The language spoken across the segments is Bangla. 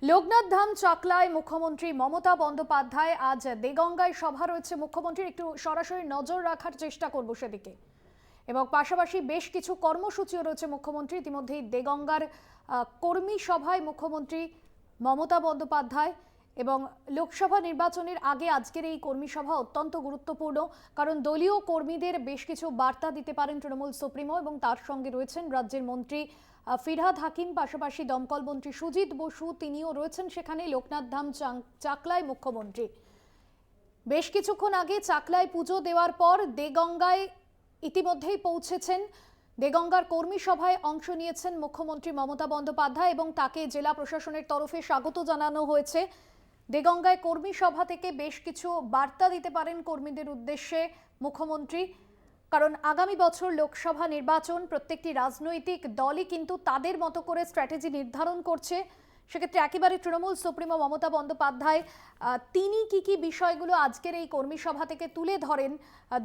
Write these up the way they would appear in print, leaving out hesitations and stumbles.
লোকনাথ ধাম চাকলায় মুখ্যমন্ত্রী মমতা বন্দ্যোপাধ্যায় আজ দেগঙ্গায় সভা রয়েছে মুখ্যমন্ত্রীর, একটু সরাসরি নজর রাখার চেষ্টা করব সেদিকে। এবং পাশাপাশি বেশ কিছু কর্মসূচিও রয়েছে মুখ্যমন্ত্রী ইতিমধ্যেই দেগঙ্গার কর্মী সভায় মুখ্যমন্ত্রী মমতা বন্দ্যোপাধ্যায়। এবং লোকসভা নির্বাচনের আগে আজকের এই কর্মী সভা অত্যন্ত গুরুত্বপূর্ণ, কারণ দলীয় কর্মীদের বেশ কিছু বার্তা দিতে পারেন তৃণমূল সুপ্রিমো, এবং তার সঙ্গে রয়েছেন রাজ্যের মন্ত্রী ফিরহাদ হাকিম, পাশাপাশি দমকল মন্ত্রী সুজিত বসু, তিনিও রয়েছেন সেখানে। লোকনাথ ধাম চাকলায় মুখ্যমন্ত্রী বেশ কিছুক্ষণ আগে চাকলায় পুজো দেওয়ার পর দেগঙ্গায় ইতিমধ্যেই পৌঁছেছেন। দেগঙ্গার কর্মী সভায় অংশ নিয়েছেন মুখ্যমন্ত্রী মমতা বন্দ্যোপাধ্যায় এবং তাকে জেলা প্রশাসনের তরফে স্বাগত জানানো হয়েছে। দেগঙ্গায় কর্মী সভা থেকে বেশ কিছু বার্তা দিতে পারেন কর্মীদের উদ্দেশ্যে মুখ্যমন্ত্রী, কারণ আগামী বছর লোকসভা নির্বাচন, প্রত্যেকটি রাজনৈতিক দলই কিন্তু তাদের মতো করে স্ট্র্যাটেজি নির্ধারণ করছে। সেক্ষেত্রে একেবারে তৃণমূল সুপ্রিমো মমতা বন্দ্যোপাধ্যায় তিনি কি বিষয়গুলো আজকের এই কর্মী সভা থেকে তুলে ধরেন,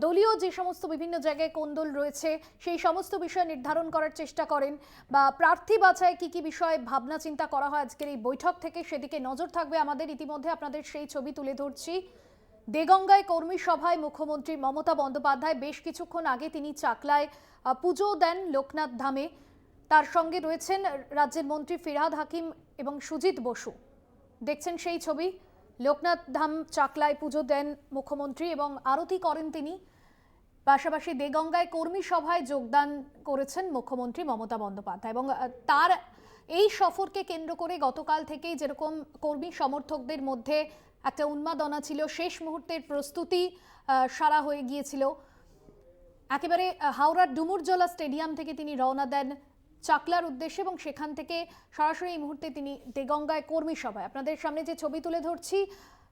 দলীয় যে সমস্ত বিভিন্ন জায়গায় কোন্দল রয়েছে সেই সমস্ত বিষয় নির্ধারণ করার চেষ্টা করেন, বা প্রার্থী বাছাই কি বিষয়ে ভাবনা চিন্তা করা হয় আজকের এই বৈঠক থেকে, সেদিকে নজর থাকবে আমাদের। ইতিমধ্যে আপনাদের সেই ছবি তুলে ধরছি। দেগঙ্গায় কর্মী সভায় মুখ্যমন্ত্রী মমতা বন্দ্যোপাধ্যায় বেশ কিছুক্ষণ আগে তিনি চাকলায় পুজো দেন লোকনাথ ধামে। তার সঙ্গে রয়েছেন রাজ্যের মন্ত্রী ফিরহাদ হাকিম এবং সুজিত বসু। দেখছেন সেই ছবি। লোকনাথ ধাম চাকলায় পুজো দেন মুখ্যমন্ত্রী এবং আরতি করেন তিনি। পাশাপাশি দেগঙ্গায় কর্মী সভায় যোগদান করেছেন মুখ্যমন্ত্রী মমতা বন্দ্যোপাধ্যায়। এবং তার এই সফরকে কেন্দ্র করে গতকাল থেকেই যেরকম কর্মী সমর্থকদের মধ্যে একটা উন্মাদনা ছিল, শেষ মুহূর্তের প্রস্তুতি সারা হয়ে গিয়েছিল। একেবারে হাওড়ার ডুমুরজলা স্টেডিয়াম থেকে তিনি রওনা দেন চাকলার উদ্দেশ্যে এবং সেখান থেকে সরাসরি এই মুহূর্তে তিনি দেগঙ্গায় কর্মী সভায়। আপনাদের সামনে যে ছবি তুলে ধরছি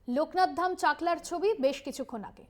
লোকনাথ ধাম চাকলার ছবি বেশ কিছুক্ষণ আগে।